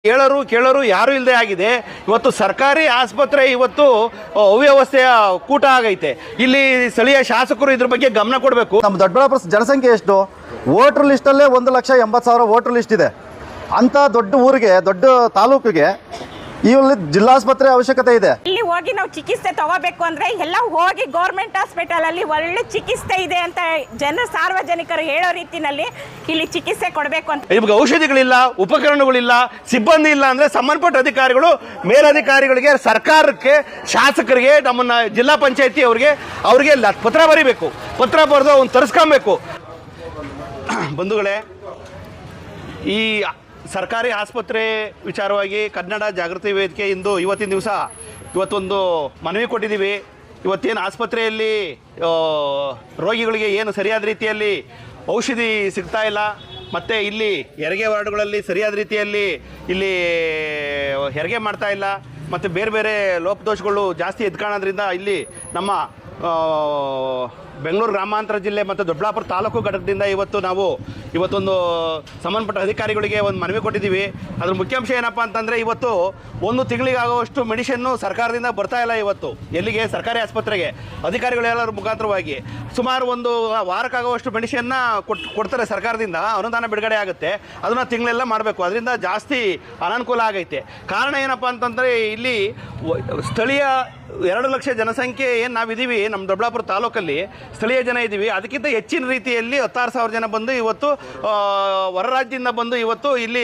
ಹೇಳರು ಕೇಳರು ಯಾರು ಇಲ್ಲದೆ ಆಗಿದೆ. ಇವತ್ತು ಸರ್ಕಾರಿ ಆಸ್ಪತ್ರೆ ಇವತ್ತು ಅವ್ಯವಸ್ಥೆಯ ಕೂಟ ಆಗೈತೆ. ಇಲ್ಲಿ ಸ್ಥಳೀಯ ಶಾಸಕರು ಇದ್ರ ಬಗ್ಗೆ ಗಮನ ಕೊಡಬೇಕು. ನಮ್ಮ ದೊಡ್ಡಬಳ್ಳಾಪುರ ಜನಸಂಖ್ಯೆ ಎಷ್ಟು? ವೋಟರ್ ಲಿಸ್ಟಲ್ಲೇ 1,80,000 ವೋಟರ್ ಲಿಸ್ಟ್ ಇದೆ. ಅಂಥ ದೊಡ್ಡ ಊರಿಗೆ, ದೊಡ್ಡ ತಾಲೂಕಿಗೆ ಇಲ್ಲಿ ಜಿಲ್ಲಾಸ್ಪತ್ರೆ ಅವಶ್ಯಕತೆ ಇದೆ. ಇಲ್ಲಿ ಹೋಗಿ ನಾವು ಚಿಕಿತ್ಸೆ ತಗೋಬೇಕು ಅಂದ್ರೆ ಎಲ್ಲ ಹೋಗಿ ಗೌರ್ಮೆಂಟ್ ಹಾಸ್ಪಿಟಲ್ ಅಲ್ಲಿ ಒಳ್ಳೆ ಚಿಕಿತ್ಸೆ ಇದೆ ಅಂತ ಸಾರ್ವಜನಿಕರು ಹೇಳೋ ರೀತಿನಲ್ಲಿ ಇಲ್ಲಿ ಚಿಕಿತ್ಸೆ ಕೊಡಬೇಕು ಅಂತ. ಇವಾಗ ಔಷಧಿಗಳಿಲ್ಲ, ಉಪಕರಣಗಳಿಲ್ಲ, ಸಿಬ್ಬಂದಿ ಇಲ್ಲ ಅಂದ್ರೆ ಸಂಬಂಧಪಟ್ಟ ಅಧಿಕಾರಿಗಳು ಮೇಲಧಿಕಾರಿಗಳಿಗೆ, ಸರ್ಕಾರಕ್ಕೆ, ಶಾಸಕರಿಗೆ, ನಮ್ಮನ್ನ ಜಿಲ್ಲಾ ಪಂಚಾಯತಿ ಅವ್ರಿಗೆ ಪತ್ರ ಬರೀಬೇಕು. ಪತ್ರ ಬರೆದು ಅವ್ನು ತರಿಸ್ಕೊಬೇಕು. ಬಂಧುಗಳೇ, ಈ ಸರ್ಕಾರಿ ಆಸ್ಪತ್ರೆ ವಿಚಾರವಾಗಿ ಕನ್ನಡ ಜಾಗೃತಿ ವೇದಿಕೆ ಇವತ್ತಿನ ದಿವಸ ಇವತ್ತೊಂದು ಮನವಿ ಕೊಟ್ಟಿದ್ದೀವಿ. ಇವತ್ತೇನು ಆಸ್ಪತ್ರೆಯಲ್ಲಿ ರೋಗಿಗಳಿಗೆ ಏನು ಸರಿಯಾದ ರೀತಿಯಲ್ಲಿ ಔಷಧಿ ಸಿಗ್ತಾ ಇಲ್ಲ, ಮತ್ತು ಇಲ್ಲಿ ಹೆರಿಗೆ ವಾರ್ಡ್ಗಳಲ್ಲಿ ಸರಿಯಾದ ರೀತಿಯಲ್ಲಿ ಇಲ್ಲಿ ಹೆರಿಗೆ ಮಾಡ್ತಾ ಇಲ್ಲ, ಮತ್ತು ಬೇರೆ ಬೇರೆ ಲೋಪದೋಷಗಳು ಜಾಸ್ತಿ ಎದ್ಕಾಣೋದ್ರಿಂದ ಇಲ್ಲಿ ನಮ್ಮ ಬೆಂಗಳೂರು ಗ್ರಾಮಾಂತರ ಜಿಲ್ಲೆ ಮತ್ತು ದೊಡ್ಡಬಳ್ಳಾಪುರ ತಾಲೂಕು ಘಟಕದಿಂದ ಇವತ್ತೊಂದು ಸಂಬಂಧಪಟ್ಟ ಅಧಿಕಾರಿಗಳಿಗೆ ಒಂದು ಮನವಿ ಕೊಟ್ಟಿದ್ದೀವಿ. ಅದ್ರ ಮುಖ್ಯಾಂಶ ಏನಪ್ಪ ಅಂತಂದರೆ, ಇವತ್ತು 1 ತಿಂಗಳಿಗಾಗುವಷ್ಟು ಮೆಡಿಷನ್ನು ಸರ್ಕಾರದಿಂದ ಬರ್ತಾ ಇಲ್ಲ. ಇವತ್ತು ಎಲ್ಲಿಗೆ? ಸರ್ಕಾರಿ ಆಸ್ಪತ್ರೆಗೆ ಅಧಿಕಾರಿಗಳೆಲ್ಲರ ಮುಖಾಂತರವಾಗಿ ಸುಮಾರು 1 ವಾರಕ್ಕಾಗುವಷ್ಟು ಮೆಡಿಷನ್ನ ಕೊಡ್ತಾರೆ ಸರ್ಕಾರದಿಂದ. ಅನುದಾನ ಬಿಡುಗಡೆ ಆಗುತ್ತೆ, ಅದನ್ನು ತಿಂಗಳೆಲ್ಲ ಮಾಡಬೇಕು. ಅದರಿಂದ ಜಾಸ್ತಿ ಅನಾನುಕೂಲ ಆಗೈತೆ. ಕಾರಣ ಏನಪ್ಪ ಅಂತಂದರೆ, ಇಲ್ಲಿ ಸ್ಥಳೀಯ 2 ಲಕ್ಷ ಜನಸಂಖ್ಯೆ ಏನು ನಾವಿದ್ದೀವಿ ನಮ್ಮ ದೊಡ್ಡಬಳ್ಳಾಪುರ ತಾಲೂಕಲ್ಲಿ, ಸ್ಥಳೀಯ ಜನ ಇದ್ದೀವಿ. ಅದಕ್ಕಿಂತ ಹೆಚ್ಚಿನ ರೀತಿಯಲ್ಲಿ 16,000 ಜನ ಬಂದು ಇವತ್ತು ಹೊರ ರಾಜ್ಯದಿಂದ ಬಂದು ಇವತ್ತು ಇಲ್ಲಿ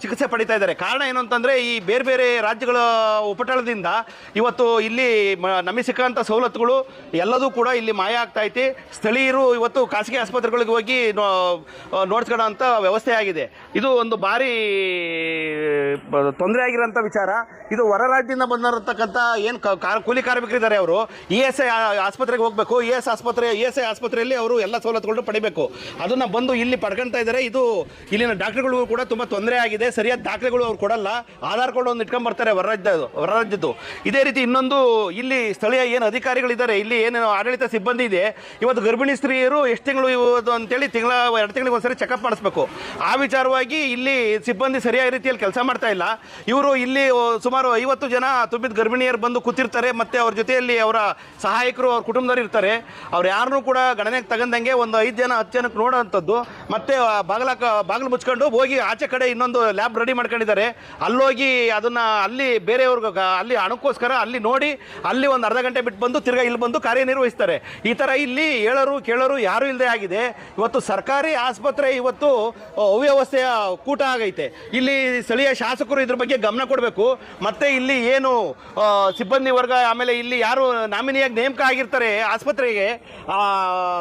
ಚಿಕಿತ್ಸೆ ಪಡಿತಾ ಇದ್ದಾರೆ. ಕಾರಣ ಏನು ಅಂತಂದರೆ, ಈ ಬೇರೆ ಬೇರೆ ರಾಜ್ಯಗಳ ಉಪಟಳದಿಂದ ಇವತ್ತು ಇಲ್ಲಿ ನಮಗೆ ಸಿಕ್ಕಂಥ ಸವಲತ್ತುಗಳು ಎಲ್ಲದೂ ಕೂಡ ಇಲ್ಲಿ ಮಾಯ ಆಗ್ತಾ ಐತಿ. ಸ್ಥಳೀಯರು ಇವತ್ತು ಖಾಸಗಿ ಆಸ್ಪತ್ರೆಗಳಿಗೆ ಹೋಗಿ ನೋಡ್ಸ್ಕೊಳ್ಳೋ ಅಂಥ ವ್ಯವಸ್ಥೆ ಆಗಿದೆ. ಇದು ಒಂದು ಭಾರಿ ತೊಂದರೆ ಆಗಿರೋಂಥ ವಿಚಾರ. ಇದು ಹೊರ ರಾಜ್ಯದಿಂದ ಬಂದಿರತಕ್ಕಂಥ ಏನು ಕೂಲಿ ಕಾರ್ಮಿಕರಿದ್ದಾರೆ, ಅವರು ESI ಆಸ್ಪತ್ರೆಗೆ ಹೋಗಬೇಕು. ESI ಆಸ್ಪತ್ರೆಯಲ್ಲಿ ಅವರು ಎಲ್ಲ ಸವಲತ್ತುಗಳನ್ನು ಪಡಿಬೇಕು. ಅದನ್ನು ಬಂದು ಇಲ್ಲಿ ಪಡ್ಕೊಳ್ತಾ ಇದ್ದಾರೆ. ಇದು ಇಲ್ಲಿನ ಡಾಕ್ಟರ್ಗಳು ಕೂಡ ತುಂಬ ತೊಂದರೆ ಆಗಿದೆ. ಸರಿಯಾದ ದಾಖಲೆಗಳು ಅವ್ರು ಕೊಡಲ್ಲ. ಆಧಾರ್ ಕಾರ್ಡ್ ಒಂದು ಇಟ್ಕೊಂಡ್ಬರ್ತಾರೆ ಹೊರ ರಾಜ್ಯದ್ದು. ಇದೇ ರೀತಿ ಇನ್ನೊಂದು, ಇಲ್ಲಿ ಸ್ಥಳೀಯ ಏನು ಅಧಿಕಾರಿಗಳಿದ್ದಾರೆ, ಇಲ್ಲಿ ಏನು ಆಡಳಿತ ಸಿಬ್ಬಂದಿ ಇದೆ, ಇವತ್ತು ಗರ್ಭಿಣಿ ಸ್ತ್ರೀಯರು ಎಷ್ಟು ತಿಂಗಳು ಇವತ್ತು ಅಂತೇಳಿ 2 ತಿಂಗಳಿಗೆ ಒಂದ್ಸರಿ ಚೆಕಪ್ ಮಾಡಿಸ್ಬೇಕು. ಆ ವಿಚಾರವಾಗಿ ಇಲ್ಲಿ ಸಿಬ್ಬಂದಿ ಸರಿಯಾದ ರೀತಿಯಲ್ಲಿ ಕೆಲಸ ಮಾಡ್ತಾ ಇಲ್ಲ. ಇವರು ಇಲ್ಲಿ ಸುಮಾರು 50 ಜನ ತುಂಬಿದ ಗರ್ಭಿಣಿಯರು ಬಂದು ಕೂತಿರ್ತಾರೆ. ಮತ್ತು ಅವ್ರ ಜೊತೆಯಲ್ಲಿ ಅವರ ಸಹಾಯಕರು, ಅವ್ರ ಕುಟುಂಬದವರು ಇರ್ತಾರೆ. ಅವ್ರು ಯಾರನ್ನೂ ಕೂಡ ಗಣನೆಗೆ ತಗೊಂಡಂಗೆ ಒಂದು 5 ಜನ 10 ಜನಕ್ಕೆ ನೋಡೋವಂಥದ್ದು. ಮತ್ತು ಬಾಗಿಲು ಮುಚ್ಕೊಂಡು ಹೋಗಿ ಆಚೆ ಕಡೆ ಇನ್ನೊಂದು ಲ್ಯಾಬ್ ರೆಡಿ ಮಾಡ್ಕೊಂಡಿದ್ದಾರೆ. ಅಲ್ಲೋಗಿ ಅದನ್ನು ಅಲ್ಲಿ ಬೇರೆಯವ್ರಿಗೆ ಅಲ್ಲಿ ಹಣಕ್ಕೋಸ್ಕರ ಅಲ್ಲಿ ನೋಡಿ ಅಲ್ಲಿ ಒಂದು ಅರ್ಧ ಗಂಟೆ ಬಿಟ್ಟು ಬಂದು ತಿರ್ಗಾ ಇಲ್ಲಿ ಬಂದು ಕಾರ್ಯನಿರ್ವಹಿಸ್ತಾರೆ. ಈ ಥರ ಇಲ್ಲಿ ಹೇಳರು ಕೇಳರು ಯಾರೂ ಇಲ್ಲದೆ ಆಗಿದೆ. ಇವತ್ತು ಸರ್ಕಾರಿ ಆಸ್ಪತ್ರೆ ಇವತ್ತು ಅವ್ಯವಸ್ಥೆಯ ಕೂಟ ಆಗೈತೆ. ಇಲ್ಲಿ ಸ್ಥಳೀಯ ಶಾಸಕರು ಇದ್ರ ಬಗ್ಗೆ ಗಮನ ಕೊಡಬೇಕು. ಮತ್ತು ಇಲ್ಲಿ ಏನು ಸಿಬ್ಬಂದಿ ವರ್ಗ, ಆಮೇಲೆ ಇಲ್ಲಿ ಯಾರು ನಾಮಿನಿಯಾಗಿ ನೇಮಕ ಆಗಿರ್ತಾರೆ ಆಸ್ಪತ್ರೆಗೆ,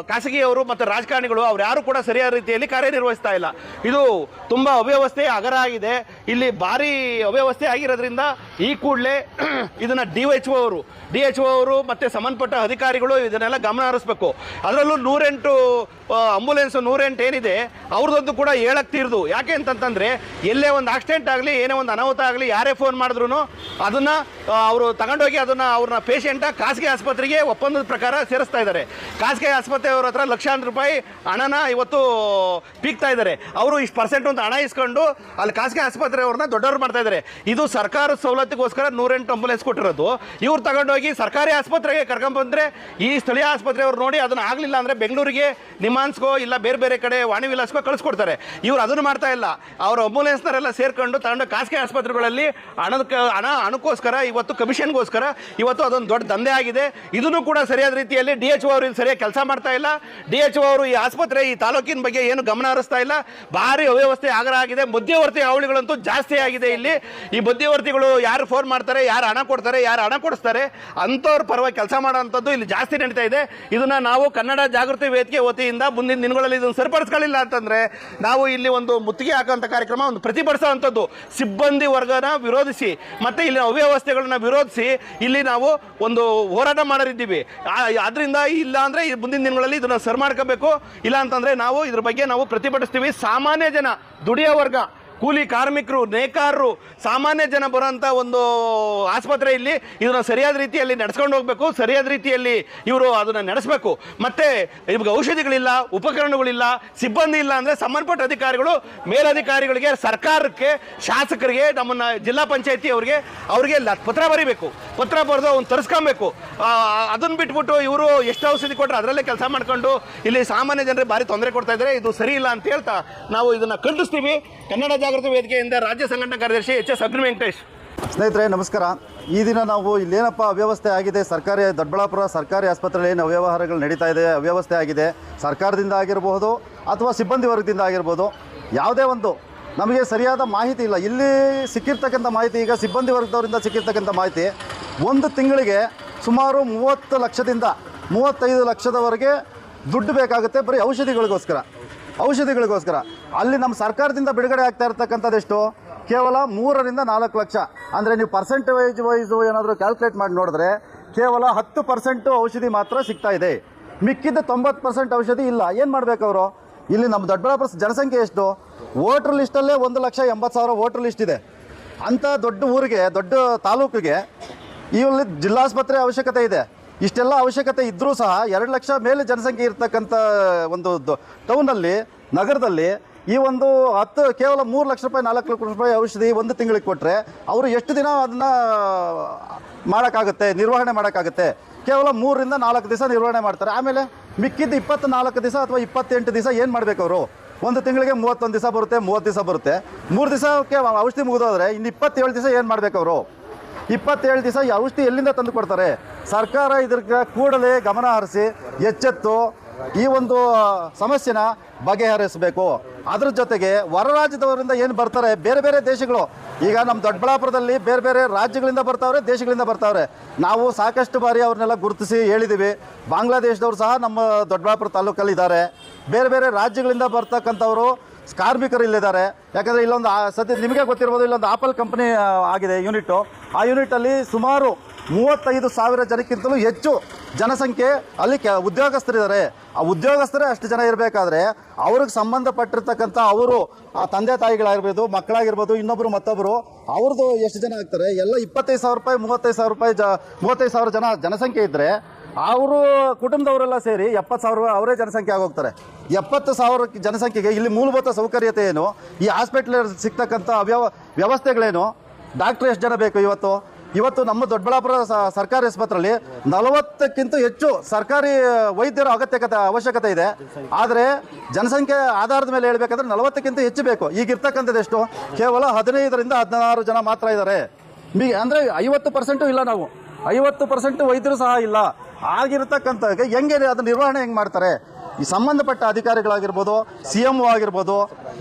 ಖಾಸಗಿಯವರು ಮತ್ತು ರಾಜಕಾರಣಿಗಳು, ಅವ್ರು ಯಾರು ಕೂಡ ಸರಿಯಾದ ರೀತಿಯಲ್ಲಿ ಕಾರ್ಯನಿರ್ವಹಿಸ್ತಾ ಇಲ್ಲ. ಇದು ತುಂಬ ಅವ್ಯವಸ್ಥೆ ಅಗರ ಆಗಿದೆ. ಇಲ್ಲಿ ಭಾರಿ ಅವ್ಯವಸ್ಥೆ ಆಗಿರೋದ್ರಿಂದ ಈ ಕೂಡಲೇ ಇದನ್ನು DHO ಅವರು ಮತ್ತು ಸಂಬಂಧಪಟ್ಟ ಅಧಿಕಾರಿಗಳು ಇದನ್ನೆಲ್ಲ ಗಮನ ಹರಿಸ್ಬೇಕು. ಅದರಲ್ಲೂ 108 ಆಂಬುಲೆನ್ಸ್ 108 ಏನಿದೆ ಅವ್ರದ್ದೊಂದು ಕೂಡ ಹೇಳಕ್ಕೆ ತೀರ್ದು. ಯಾಕೆ ಅಂತಂತಂದರೆ, ಎಲ್ಲೇ ಒಂದು ಆಕ್ಸಿಡೆಂಟ್ ಆಗಲಿ, ಏನೇ ಒಂದು ಅನಾಹುತ ಆಗಲಿ, ಯಾರೇ ಫೋನ್ ಮಾಡಿದ್ರು ಅದನ್ನು ಅವರು ತಗೊಂಡೋಗಿ ಅವ್ರನ್ನ ಪೇಷಂಟ ಖಾಸಗಿ ಆಸ್ಪತ್ರೆಗೆ ಒಪ್ಪಂದದ ಪ್ರಕಾರ ಸೇರಿಸ್ತಾ ಇದ್ದಾರೆ. ಖಾಸಗಿ ಆಸ್ಪತ್ರೆಯವ್ರ ಹತ್ರ ಲಕ್ಷಾಂತರ ರೂಪಾಯಿ ಹಣನ ಇವತ್ತು ಪೀಕ್ತಾ ಇದ್ದಾರೆ. ಅವರು ಇಷ್ಟು % ಅಂತ ಹಣ ಇಸ್ಕೊಂಡು ಅಲ್ಲಿ ಖಾಸಗಿ ಆಸ್ಪತ್ರೆಯವ್ರನ್ನ ದೊಡ್ಡವ್ರು ಮಾಡ್ತಾ ಇದ್ದಾರೆ. ಇದು ಸರ್ಕಾರದ ಸವಲತ್ತಿಗೋಸ್ಕರ 108 ಆಂಬುಲೆನ್ಸ್ ಕೊಟ್ಟಿರೋದು. ಇವ್ರು ತಗೊಂಡೋಗಿ ಸರ್ಕಾರಿ ಆಸ್ಪತ್ರೆಗೆ ಕರ್ಕೊಂಡ್ಬಂದರೆ ಈ ಸ್ಥಳೀಯ ಆಸ್ಪತ್ರೆಯವ್ರು ನೋಡಿ ಅದನ್ನು ಆಗಲಿಲ್ಲ ಅಂದರೆ ಬೆಂಗಳೂರಿಗೆ, ನಿಮಾನ್ಸ್ಗೋ ಇಲ್ಲ ಬೇರೆ ಬೇರೆ ಕಡೆ ವಾಣಿ ವಿಲಾಸ್ಗೋ ಕಳಿಸ್ಕೊಡ್ತಾರೆ. ಇವ್ರು ಅದನ್ನು ಮಾಡ್ತಾ ಇಲ್ಲ. ಅವ್ರ ಆಂಬುಲೆನ್ಸ್ನವರೆಲ್ಲ ಸೇರ್ಕೊಂಡು ತಗೊಂಡು ಖಾಸಗಿ ಆಸ್ಪತ್ರೆಗಳಲ್ಲಿ ಹಣಕ್ಕೋಸ್ಕರ ಇವತ್ತು ಕಮಿಷನ್ಗೋಸ್ಕರ ಇವತ್ತು ಅದೊಂದು ದೊಡ್ಡ ದಂಧೆ ಆಗಿದೆ. ಇದನ್ನು ಕೂಡ ಸರಿಯಾದ ರೀತಿಯಲ್ಲಿ DHO ಅವರು ಇಲ್ಲಿ ಸರಿಯಾಗಿ ಕೆಲಸ ಮಾಡ್ತಾ ಇಲ್ಲ. DHO ಅವರು ಈ ಆಸ್ಪತ್ರೆ, ಈ ತಾಲೂಕಿನ ಬಗ್ಗೆ ಏನು ಗಮನ ಹರಿಸ್ತಾ ಇಲ್ಲ. ಭಾರಿ ಅವ್ಯವಸ್ಥೆ ಆಗರ ಆಗಿದೆ. ಮಧ್ಯವರ್ತಿ ಅವಳಿಗಳಂತೂ ಜಾಸ್ತಿ ಆಗಿದೆ. ಇಲ್ಲಿ ಈ ಮಧ್ಯವರ್ತಿಗಳು ಯಾರು ಫೋನ್ ಮಾಡ್ತಾರೆ, ಯಾರು ಹಣ ಕೊಡ್ತಾರೆ, ಯಾರು ಹಣ ಕೊಡಿಸ್ತಾರೆ, ಅಂಥವ್ರ ಪರವಾಗಿ ಕೆಲಸ ಮಾಡೋವಂಥದ್ದು ಇಲ್ಲಿ ಜಾಸ್ತಿ ನಡೀತಾ ಇದೆ. ಇದನ್ನು ನಾವು ಕನ್ನಡ ಜಾಗೃತಿ ವೇದಿಕೆ ವತಿಯಿಂದ ಮುಂದಿನ ದಿನಗಳಲ್ಲಿ ಇದನ್ನು ಸರಿಪಡಿಸ್ಕೊಳ್ಳಿಲ್ಲ ಅಂತಂದರೆ ನಾವು ಇಲ್ಲಿ ಒಂದು ಮುತ್ತಿಗೆ ಹಾಕುವಂಥ ಕಾರ್ಯಕ್ರಮ, ಒಂದು ಪ್ರತಿಭಟಿಸುವಂಥದ್ದು, ಸಿಬ್ಬಂದಿ ವರ್ಗನ ವಿರೋಧಿಸಿ ಮತ್ತು ಇಲ್ಲಿ ಅವ್ಯವಸ್ಥೆಗಳನ್ನ ವಿರೋಧಿಸಿ ಇಲ್ಲಿ ನಾವು ಒಂದು ಹೋರಾಟ ಮಾಡರಿದ್ದೀವಿ. ಅದರಿಂದ ಇಲ್ಲ ಅಂದರೆ ಮುಂದಿನ ದಿನಗಳಲ್ಲಿ ಇದನ್ನು ಸರಿ ಮಾಡ್ಕೋಬೇಕು. ಇಲ್ಲ ಅಂತಂದರೆ ನಾವು ಇದ್ರ ಬಗ್ಗೆ ನಾವು ಪ್ರತಿಭಟಿಸ್ತೀವಿ. ಸಾಮಾನ್ಯ ಜನ, ದುಡಿಯೋ ವರ್ಗ, ಕೂಲಿ ಕಾರ್ಮಿಕರು, ನೇಕಾರರು, ಸಾಮಾನ್ಯ ಜನ ಬರೋಂಥ ಒಂದು ಆಸ್ಪತ್ರೆಯಲ್ಲಿ ಇದನ್ನು ಸರಿಯಾದ ರೀತಿಯಲ್ಲಿ ನಡೆಸ್ಕೊಂಡು ಹೋಗಬೇಕು, ಸರಿಯಾದ ರೀತಿಯಲ್ಲಿ ಇವರು ಅದನ್ನು ನಡೆಸಬೇಕು. ಮತ್ತು ಇವಾಗ ಔಷಧಿಗಳಿಲ್ಲ, ಉಪಕರಣಗಳಿಲ್ಲ, ಸಿಬ್ಬಂದಿ ಇಲ್ಲ ಅಂದರೆ ಸಂಬಂಧಪಟ್ಟ ಅಧಿಕಾರಿಗಳು ಮೇಲಧಿಕಾರಿಗಳಿಗೆ, ಸರ್ಕಾರಕ್ಕೆ, ಶಾಸಕರಿಗೆ, ನಮ್ಮನ್ನು ಜಿಲ್ಲಾ ಪಂಚಾಯತಿ ಅವ್ರಿಗೆ ಪತ್ರ ಬರೀಬೇಕು. ಪತ್ರ ಬರೆದು ಅವ್ನು ತರಿಸ್ಕೊಬೇಕು. ಅದನ್ನು ಬಿಟ್ಬಿಟ್ಟು ಇವರು ಎಷ್ಟು ಔಷಧಿ ಕೊಟ್ಟರೆ ಅದರಲ್ಲೇ ಕೆಲಸ ಮಾಡ್ಕೊಂಡು ಇಲ್ಲಿ ಸಾಮಾನ್ಯ ಜನರಿಗೆ ಭಾರಿ ತೊಂದರೆ ಕೊಡ್ತಾ ಇದ್ದಾರೆ. ಇದು ಸರಿ ಇಲ್ಲ ಅಂತ ಹೇಳ್ತಾ ನಾವು ಇದನ್ನು ಖಂಡಿಸ್ತೀವಿ. ಕನ್ನಡ ಜಾಗೃತಿ ವೇದಿಕೆಯಿಂದ ರಾಜ್ಯ ಸಂಘಟನಾ ಕಾರ್ಯದರ್ಶಿ HS ಅಗ್ನಿ ವೆಂಕಟೇಶ್. ಸ್ನೇಹಿತರೆ ನಮಸ್ಕಾರ. ಈ ದಿನ ನಾವು ಇಲ್ಲೇನಪ್ಪ ಅವ್ಯವಸ್ಥೆ ಆಗಿದೆ, ದೊಡ್ಡಬಳ್ಳಾಪುರ ಸರ್ಕಾರಿ ಆಸ್ಪತ್ರೆಯಲ್ಲಿ ಏನು ಅವ್ಯವಹಾರಗಳು ನಡೀತಾ ಇದೆ, ಅವ್ಯವಸ್ಥೆ ಆಗಿದೆ, ಸರ್ಕಾರದಿಂದ ಆಗಿರಬಹುದು ಅಥವಾ ಸಿಬ್ಬಂದಿ ವರ್ಗದಿಂದ ಆಗಿರ್ಬೋದು, ಯಾವುದೇ ಒಂದು ನಮಗೆ ಸರಿಯಾದ ಮಾಹಿತಿ ಇಲ್ಲ. ಇಲ್ಲಿ ಸಿಕ್ಕಿರ್ತಕ್ಕಂಥ ಮಾಹಿತಿ, ಈಗ ಸಿಬ್ಬಂದಿ ವರ್ಗದವರಿಂದ ಸಿಕ್ಕಿರ್ತಕ್ಕಂಥ ಮಾಹಿತಿ, ಒಂದು ತಿಂಗಳಿಗೆ ಸುಮಾರು 30 ಲಕ್ಷದಿಂದ 35 ಲಕ್ಷದವರೆಗೆ ದುಡ್ಡು ಬೇಕಾಗುತ್ತೆ ಬರೀ ಔಷಧಿಗಳಿಗೋಸ್ಕರ. ಅಲ್ಲಿ ನಮ್ಮ ಸರ್ಕಾರದಿಂದ ಬಿಡುಗಡೆ ಆಗ್ತಾ ಇರ್ತಕ್ಕಂಥದ್ದು ಎಷ್ಟು? ಕೇವಲ 3 ರಿಂದ 4 ಲಕ್ಷ. ಅಂದರೆ ನೀವು ಪರ್ಸೆಂಟೇಜ್ ವೈಸು ಏನಾದರೂ ಕ್ಯಾಲ್ಕುಲೇಟ್ ಮಾಡಿ ನೋಡಿದ್ರೆ ಕೇವಲ 10% ಔಷಧಿ ಮಾತ್ರ ಸಿಗ್ತಾ ಇದೆ. ಮಿಕ್ಕಿದ್ದ 90% ಔಷಧಿ ಇಲ್ಲ. ಏನು ಮಾಡಬೇಕು ಅವರು? ಇಲ್ಲಿ ನಮ್ಮ ದೊಡ್ಡಬಳ್ಳಾಪುರ ಜನಸಂಖ್ಯೆ ಎಷ್ಟು? ವೋಟ್ರ್ ಲಿಸ್ಟಲ್ಲೇ 1,80,000 ವೋಟ್ರ್ ಲಿಸ್ಟ್ ಇದೆ. ಅಂಥ ದೊಡ್ಡ ಊರಿಗೆ, ದೊಡ್ಡ ತಾಲೂಕಿಗೆ ಇಲ್ಲಿ ಜಿಲ್ಲಾಸ್ಪತ್ರೆ ಅವಶ್ಯಕತೆ ಇದೆ. ಇಷ್ಟೆಲ್ಲ ಅವಶ್ಯಕತೆ ಇದ್ದರೂ ಸಹ 2 ಲಕ್ಷ ಮೇಲೆ ಜನಸಂಖ್ಯೆ ಇರ್ತಕ್ಕಂಥ ಒಂದು ಟೌನಲ್ಲಿ, ನಗರದಲ್ಲಿ ಈ ಒಂದು ಕೇವಲ 3 ಲಕ್ಷ ರೂಪಾಯಿ 4 ಲಕ್ಷ ರೂಪಾಯಿ ಔಷಧಿ ಒಂದು ತಿಂಗಳಿಗೆ ಕೊಟ್ಟರೆ ಅವರು ಎಷ್ಟು ದಿನ ಅದನ್ನು ಮಾಡೋಕ್ಕಾಗುತ್ತೆ, ನಿರ್ವಹಣೆ ಮಾಡೋಕ್ಕಾಗುತ್ತೆ? ಕೇವಲ 3 ರಿಂದ 4 ದಿವಸ ನಿರ್ವಹಣೆ ಮಾಡ್ತಾರೆ. ಆಮೇಲೆ ಮಿಕ್ಕಿದ್ದು 24 ದಿವಸ ಅಥವಾ 28 ದಿವಸ ಏನು ಮಾಡಬೇಕು ಅವರು? ಒಂದು ತಿಂಗಳಿಗೆ 31 ದಿವಸ ಬರುತ್ತೆ, 30 ದಿವಸ ಬರುತ್ತೆ. 3 ದಿವಸಕ್ಕೆ ಔಷಧಿ ಮುಗಿದೋದ್ರೆ ಇನ್ನು 27 ದಿವಸ ಏನು ಮಾಡಬೇಕು ಅವರು? 27 ದಿವಸ ಈ ಔಷಧಿ ಎಲ್ಲಿಂದ ತಂದು ಕೊಡ್ತಾರೆ? ಸರ್ಕಾರ ಇದ್ರ ಕೂಡಲೇ ಗಮನ ಹರಿಸಿ ಎಚ್ಚೆತ್ತು ಈ ಒಂದು ಸಮಸ್ಯೆನ ಬಗೆಹರಿಸಬೇಕು. ಅದ್ರ ಜೊತೆಗೆ ಹೊರ ರಾಜ್ಯದವರಿಂದ ಏನು ಬರ್ತಾರೆ, ಬೇರೆ ಬೇರೆ ದೇಶಗಳು, ಈಗ ನಮ್ಮ ದೊಡ್ಡಬಳ್ಳಾಪುರದಲ್ಲಿ ಬೇರೆ ಬೇರೆ ರಾಜ್ಯಗಳಿಂದ ಬರ್ತಾವ್ರೆ, ದೇಶಗಳಿಂದ ಬರ್ತಾವ್ರೆ. ನಾವು ಸಾಕಷ್ಟು ಬಾರಿ ಅವ್ರನ್ನೆಲ್ಲ ಗುರುತಿಸಿ ಹೇಳಿದ್ದೀವಿ. ಬಾಂಗ್ಲಾದೇಶದವರು ಸಹ ನಮ್ಮ ದೊಡ್ಡಬಳ್ಳಾಪುರ ತಾಲೂಕಲ್ಲಿ ಇದ್ದಾರೆ. ಬೇರೆ ಬೇರೆ ರಾಜ್ಯಗಳಿಂದ ಬರ್ತಕ್ಕಂಥವರು ಕಾರ್ಮಿಕರು ಇಲ್ಲಿದ್ದಾರೆ. ಯಾಕಂದರೆ ಇಲ್ಲೊಂದು ಸದ್ಯ ನಿಮಗೆ ಗೊತ್ತಿರ್ಬೋದು, ಇಲ್ಲೊಂದು ಆಪಲ್ ಕಂಪ್ನಿ ಆಗಿದೆ ಯೂನಿಟ್ಟು. ಆ ಯೂನಿಟಲ್ಲಿ ಸುಮಾರು 35,000 ಜನಕ್ಕಿಂತಲೂ ಹೆಚ್ಚು ಜನಸಂಖ್ಯೆ ಅಲ್ಲಿ ಉದ್ಯೋಗಸ್ಥರಿದ್ದಾರೆ. ಆ ಉದ್ಯೋಗಸ್ಥರೇ ಅಷ್ಟು ಜನ ಇರಬೇಕಾದ್ರೆ ಅವ್ರಿಗೆ ಸಂಬಂಧಪಟ್ಟಿರ್ತಕ್ಕಂಥ ಅವರು ಆ ತಂದೆ ತಾಯಿಗಳಾಗಿರ್ಬೋದು, ಮಕ್ಕಳಾಗಿರ್ಬೋದು, ಇನ್ನೊಬ್ಬರು ಮತ್ತೊಬ್ಬರು, ಅವ್ರದ್ದು ಎಷ್ಟು ಜನ ಆಗ್ತಾರೆ? ಎಲ್ಲ 25,000 ರೂಪಾಯಿ 35,000 ರೂಪಾಯಿ 35,000 ಜನ ಜನಸಂಖ್ಯೆ ಇದ್ದರೆ ಅವರು ಕುಟುಂಬದವರೆಲ್ಲ ಸೇರಿ 70,000 ಅವರೇ ಜನಸಂಖ್ಯೆ ಆಗೋಗ್ತಾರೆ. 70,000 ಜನಸಂಖ್ಯೆಗೆ ಇಲ್ಲಿ ಮೂಲಭೂತ ಸೌಕರ್ಯತೆ ಏನು? ಈ ಹಾಸ್ಪಿಟ್ಲ್ ಸಿಗ್ತಕ್ಕಂಥ ವ್ಯವಸ್ಥೆಗಳೇನು? ಡಾಕ್ಟ್ರ್ ಎಷ್ಟು ಜನ ಬೇಕು? ಇವತ್ತು ನಮ್ಮ ದೊಡ್ಡಬಳ್ಳಾಪುರ ಸರ್ಕಾರಿ ಆಸ್ಪತ್ರೆಯಲ್ಲಿ 40ಕ್ಕಿಂತ ಹೆಚ್ಚು ಸರ್ಕಾರಿ ವೈದ್ಯರ ಅವಶ್ಯಕತೆ ಇದೆ. ಆದರೆ ಜನಸಂಖ್ಯೆ ಆಧಾರದ ಮೇಲೆ ಹೇಳಬೇಕಾದ್ರೆ 40ಕ್ಕಿಂತ ಹೆಚ್ಚು ಬೇಕು. ಈಗಿರ್ತಕ್ಕಂಥದ್ದು ಎಷ್ಟು? ಕೇವಲ 15 ರಿಂದ 16 ಜನ ಮಾತ್ರ ಇದ್ದಾರೆ. ಅಂದರೆ 50% ಇಲ್ಲ. ನಾವು 50% ವೈದ್ಯರು ಸಹ ಇಲ್ಲ. ಆಗಿರ್ತಕ್ಕಂಥ ಹೆಂಗೆ ಅದು ನಿರ್ವಹಣೆ ಹೆಂಗೆ ಮಾಡ್ತಾರೆ? ಈ ಸಂಬಂಧಪಟ್ಟ ಅಧಿಕಾರಿಗಳಾಗಿರ್ಬೋದು, CMO ಆಗಿರ್ಬೋದು,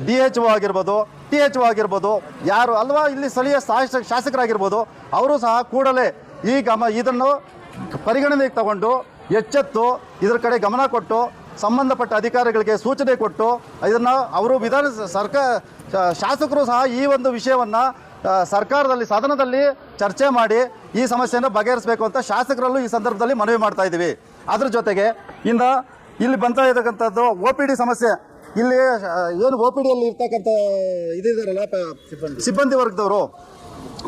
DHO ಆಗಿರ್ಬೋದು, THO ಆಗಿರ್ಬೋದು, ಯಾರು ಅಲ್ವಾ ಇಲ್ಲಿ ಸ್ಥಳೀಯ ಶಾಸಕರಾಗಿರ್ಬೋದು, ಅವರು ಸಹ ಕೂಡಲೇ ಇದನ್ನು ಪರಿಗಣನೆಗೆ ತಗೊಂಡು ಎಚ್ಚೆತ್ತು ಇದರ ಕಡೆ ಗಮನ ಕೊಟ್ಟು ಸಂಬಂಧಪಟ್ಟ ಅಧಿಕಾರಿಗಳಿಗೆ ಸೂಚನೆ ಕೊಟ್ಟು ಇದನ್ನು ಅವರು ಶಾಸಕರು ಸಹ ಈ ಒಂದು ವಿಷಯವನ್ನು ಸರ್ಕಾರದಲ್ಲಿ ಸದನದಲ್ಲಿ ಚರ್ಚೆ ಮಾಡಿ ಈ ಸಮಸ್ಯೆಯನ್ನು ಬಗೆಹರಿಸಬೇಕು ಅಂತ ಶಾಸಕರಲ್ಲೂ ಈ ಸಂದರ್ಭದಲ್ಲಿ ಮನವಿ ಮಾಡ್ತಾ ಇದ್ದೀವಿ. ಅದ್ರ ಜೊತೆಗೆ ಇಲ್ಲಿ ಬಂತಾ ಇರತಕ್ಕಂಥದ್ದು OPD ಸಮಸ್ಯೆ. ಇಲ್ಲಿ ಏನು OPDಯಲ್ಲಿ ಇರ್ತಕ್ಕಂಥ ಇದಿದ್ದಾರಲ್ಲ ಸಿಬ್ಬಂದಿ ವರ್ಗದವರು,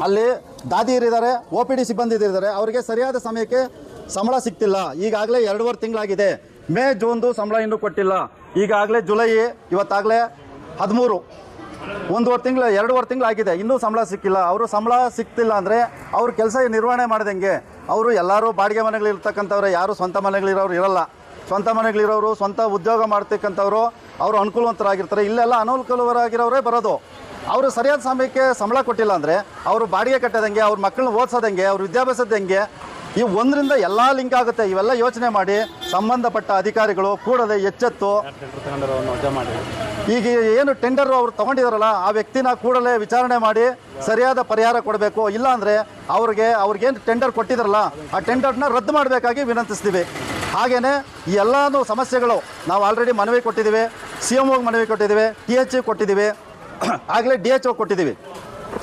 ಅಲ್ಲಿ ದಾದಿಯರಿದ್ದಾರೆ, OPD ಸಿಬ್ಬಂದಿ ಇದ್ದಾರೆ. ಅವರಿಗೆ ಸರಿಯಾದ ಸಮಯಕ್ಕೆ ಸಂಬಳ ಸಿಗ್ತಿಲ್ಲ. ಈಗಾಗಲೇ 2.5 ತಿಂಗಳಾಗಿದೆ. ಮೇ ಜೂನ್ದು ಸಂಬಳ ಇನ್ನೂ ಕೊಟ್ಟಿಲ್ಲ. ಈಗಾಗಲೇ ಜುಲೈ, ಇವತ್ತಾಗಲೇ 13, 1.5 ತಿಂಗಳು 2.5 ತಿಂಗಳಾಗಿದೆ, ಇನ್ನೂ ಸಂಬಳ ಸಿಕ್ಕಿಲ್ಲ. ಅವರು ಸಂಬಳ ಸಿಗ್ತಿಲ್ಲ ಅಂದರೆ ಅವ್ರ ಕೆಲಸ ನಿರ್ವಹಣೆ ಮಾಡಿದಂಗೆ. ಅವರು ಎಲ್ಲರೂ ಬಾಡಿಗೆ ಮನೆಗಳಿರ್ತಕ್ಕಂಥವ್ರು, ಯಾರು ಸ್ವಂತ ಮನೆಗಳಿರೋರು ಇರಲ್ಲ. ಸ್ವಂತ ಮನೆಗಳಿರೋರು, ಸ್ವಂತ ಉದ್ಯೋಗ ಮಾಡ್ತಕ್ಕಂಥವ್ರು, ಅವರು ಅನುಕೂಲವಂತರಾಗಿರ್ತಾರೆ. ಇಲ್ಲೆಲ್ಲ ಅನುಕೂಲವರಾಗಿರೋರೇ ಬರೋದು. ಅವರು ಸರಿಯಾದ ಸಮಯಕ್ಕೆ ಸಂಬಳ ಕೊಟ್ಟಿಲ್ಲ ಅಂದರೆ ಅವರು ಬಾಡಿಗೆ ಕಟ್ಟೋದಂಗೆ, ಅವ್ರ ಮಕ್ಕಳನ್ನ ಓದಿಸೋದಂಗೆ, ಅವ್ರ ವಿದ್ಯಾಭ್ಯಾಸದಂಗೆ, ಈ ಒಂದರಿಂದ ಎಲ್ಲ ಲಿಂಕ್ ಆಗುತ್ತೆ. ಇವೆಲ್ಲ ಯೋಚನೆ ಮಾಡಿ ಸಂಬಂಧಪಟ್ಟ ಅಧಿಕಾರಿಗಳು ಕೂಡಲೇ ಎಚ್ಚೆತ್ತು ಈಗ ಏನು ಟೆಂಡರ್ ಅವ್ರು ತೊಗೊಂಡಿದಾರಲ್ಲ ಆ ವ್ಯಕ್ತಿನ ಕೂಡಲೇ ವಿಚಾರಣೆ ಮಾಡಿ ಸರಿಯಾದ ಪರಿಹಾರ ಕೊಡಬೇಕು. ಇಲ್ಲಾಂದರೆ ಅವ್ರಿಗೇನು ಟೆಂಡರ್ ಕೊಟ್ಟಿದಾರಲ್ಲ ಆ ಟೆಂಡರ್ನ ರದ್ದು ಮಾಡಬೇಕಾಗಿ ವಿನಂತಿಸ್ತೀವಿ. ಹಾಗೆಯೇ ಈ ಎಲ್ಲನೂ ಸಮಸ್ಯೆಗಳು ನಾವು ಆಲ್ರೆಡಿ ಮನವಿ ಕೊಟ್ಟಿದ್ದೀವಿ, CMOಗೆ ಮನವಿ ಕೊಟ್ಟಿದ್ದೀವಿ, THO ಕೊಟ್ಟಿದ್ದೀವಿ, ಆಗಲೇ DHO ಕೊಟ್ಟಿದ್ದೀವಿ.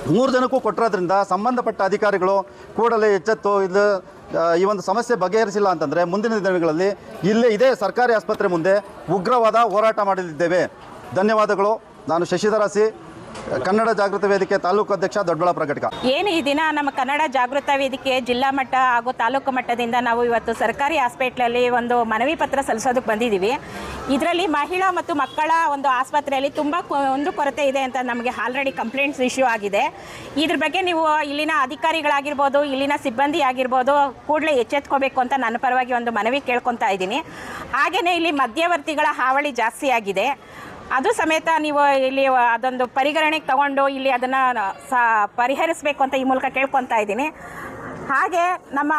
3 ಜನಕ್ಕೂ ಕೊಟ್ಟಿರೋದ್ರಿಂದ ಸಂಬಂಧಪಟ್ಟ ಅಧಿಕಾರಿಗಳು ಕೂಡಲೇ ಎಚ್ಚೆತ್ತು ಈ ಒಂದು ಸಮಸ್ಯೆ ಬಗೆಹರಿಸಿಲ್ಲ ಅಂತಂದರೆ ಮುಂದಿನ ದಿನಗಳಲ್ಲಿ ಇದೇ ಸರ್ಕಾರಿ ಆಸ್ಪತ್ರೆ ಮುಂದೆ ಉಗ್ರವಾದ ಹೋರಾಟ ಮಾಡಲಿದ್ದೇವೆ. ಧನ್ಯವಾದಗಳು. ನಾನು ಶಶಿಧರ ಸಿ, ಕನ್ನಡ ಜಾಗೃತಿ ವೇದಿಕೆ ತಾಲೂಕು ಅಧ್ಯಕ್ಷ ದೊಡ್ಡಬಳ್ಳಾಪುರ ಘಟಕ. ಏನು ಈ ದಿನ ನಮ್ಮ ಕನ್ನಡ ಜಾಗೃತ ವೇದಿಕೆ ಜಿಲ್ಲಾ ಮಟ್ಟ ಹಾಗೂ ತಾಲೂಕು ಮಟ್ಟದಿಂದ ನಾವು ಇವತ್ತು ಸರ್ಕಾರಿ ಹಾಸ್ಪಿಟ್ಲಲ್ಲಿ ಒಂದು ಮನವಿ ಪತ್ರ ಸಲ್ಲಿಸೋದಕ್ಕೆ ಬಂದಿದ್ದೀವಿ. ಇದರಲ್ಲಿ ಮಹಿಳಾ ಮತ್ತು ಮಕ್ಕಳ ಒಂದು ಆಸ್ಪತ್ರೆಯಲ್ಲಿ ತುಂಬ ಒಂದು ಕೊರತೆ ಇದೆ ಅಂತ ನಮಗೆ ಆಲ್ರೆಡಿ ಕಂಪ್ಲೇಂಟ್ಸ್ ಇಶ್ಯೂ ಆಗಿದೆ. ಇದ್ರ ಬಗ್ಗೆ ನೀವು ಇಲ್ಲಿನ ಅಧಿಕಾರಿಗಳಾಗಿರ್ಬೋದು, ಇಲ್ಲಿನ ಸಿಬ್ಬಂದಿ ಆಗಿರ್ಬೋದು, ಕೂಡಲೇ ಎಚ್ಚೆತ್ಕೋಬೇಕು ಅಂತ ನನ್ನ ಪರವಾಗಿ ಒಂದು ಮನವಿ ಕೇಳ್ಕೊತಾ ಇದ್ದೀನಿ. ಹಾಗೆಯೇ ಇಲ್ಲಿ ಮಧ್ಯವರ್ತಿಗಳ ಹಾವಳಿ ಜಾಸ್ತಿ ಆಗಿದೆ. ಅದು ಸಮೇತ ನೀವು ಇಲ್ಲಿ ಅದೊಂದು ಪರಿಗಣನೆಗೆ ತಗೊಂಡು ಇಲ್ಲಿ ಅದನ್ನು ಪರಿಹರಿಸಬೇಕು ಅಂತ ಈ ಮೂಲಕ ಕೇಳ್ಕೊತಾ ಇದ್ದೀನಿ. ಹಾಗೆ ನಮ್ಮ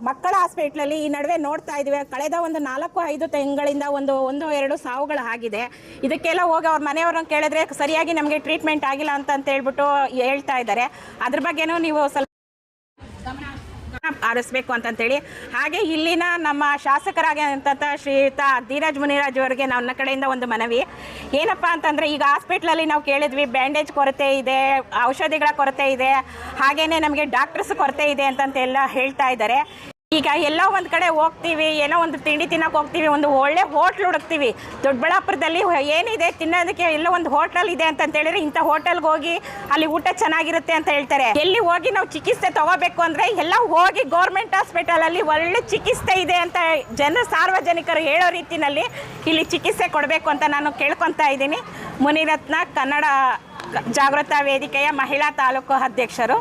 ಮಕ್ಕಳ ಹಾಸ್ಪಿಟ್ಲಲ್ಲಿ ಈ ನಡುವೆ ನೋಡ್ತಾ ಇದ್ದೀವಿ, ಕಳೆದ ಒಂದು 4-5 ತಿಂಗಳಿಂದ ಒಂದು 2 ಸಾವುಗಳು ಆಗಿದೆ. ಇದಕ್ಕೆಲ್ಲ ಹೋಗಿ ಅವ್ರ ಮನೆಯವ್ರನ್ನ ಕೇಳಿದ್ರೆ ಸರಿಯಾಗಿ ನಮಗೆ ಟ್ರೀಟ್ಮೆಂಟ್ ಆಗಿಲ್ಲ ಅಂತ ಹೇಳ್ಬಿಟ್ಟು ಹೇಳ್ತಾ ಇದ್ದಾರೆ. ಅದ್ರ ಬಗ್ಗೆನೂ ನೀವು ಸ್ವಲ್ಪ ಆರಿಸಬೇಕು ಅಂತಂತೇಳಿ. ಹಾಗೆ ಇಲ್ಲಿನ ನಮ್ಮ ಶಾಸಕರಾಗಿದ್ದಂಥ ಶ್ರೀಯುತ ಧೀರಜ್ ಮುನಿರಾಜ್ ಅವರಿಗೆ ನನ್ನ ಕಡೆಯಿಂದ ಒಂದು ಮನವಿ ಏನಪ್ಪ ಅಂತಂದರೆ, ಈಗ ಹಾಸ್ಪಿಟ್ಲಲ್ಲಿ ನಾವು ಕೇಳಿದ್ವಿ ಬ್ಯಾಂಡೇಜ್ ಕೊರತೆ ಇದೆ, ಔಷಧಿಗಳ ಕೊರತೆ ಇದೆ, ಹಾಗೆಯೇ ನಮಗೆ ಡಾಕ್ಟರ್ಸ್ ಕೊರತೆ ಇದೆ ಅಂತಂತೆಲ್ಲ ಹೇಳ್ತಾ ಇದ್ದಾರೆ. ಈಗ ಎಲ್ಲೋ ಒಂದು ಕಡೆ ಹೋಗ್ತೀವಿ, ಏನೋ ಒಂದು ತಿಂಡಿ ತಿನ್ನೋಕೆ ಹೋಗ್ತೀವಿ, ಒಂದು ಒಳ್ಳೆ ಹೋಟ್ಲ್ ಹುಡುಕ್ತೀವಿ. ದೊಡ್ಡಬಳ್ಳಾಪುರದಲ್ಲಿ ಏನಿದೆ ತಿನ್ನೋದಕ್ಕೆ, ಎಲ್ಲೋ ಒಂದು ಹೋಟೆಲ್ ಇದೆ ಅಂತಂತೇಳಿದ್ರೆ ಇಂಥ ಹೋಟೆಲ್ಗೆ ಹೋಗಿ ಅಲ್ಲಿ ಊಟ ಚೆನ್ನಾಗಿರುತ್ತೆ ಅಂತ ಹೇಳ್ತಾರೆ. ಎಲ್ಲಿ ಹೋಗಿ ನಾವು ಚಿಕಿತ್ಸೆ ತಗೋಬೇಕು ಅಂದರೆ ಎಲ್ಲ ಹೋಗಿ ಗೌರ್ಮೆಂಟ್ ಹಾಸ್ಪಿಟಲಲ್ಲಿ ಒಳ್ಳೆ ಚಿಕಿತ್ಸೆ ಇದೆ ಅಂತ ಸಾರ್ವಜನಿಕರು ಹೇಳೋ ರೀತಿಯಲ್ಲಿ ಇಲ್ಲಿ ಚಿಕಿತ್ಸೆ ಕೊಡಬೇಕು ಅಂತ ನಾನು ಕೇಳ್ಕೊತಾ ಇದ್ದೀನಿ. ಮುನಿರತ್ನ, ಕನ್ನಡ ಜಾಗೃತ ವೇದಿಕೆಯ ಮಹಿಳಾ ತಾಲೂಕು ಅಧ್ಯಕ್ಷರು.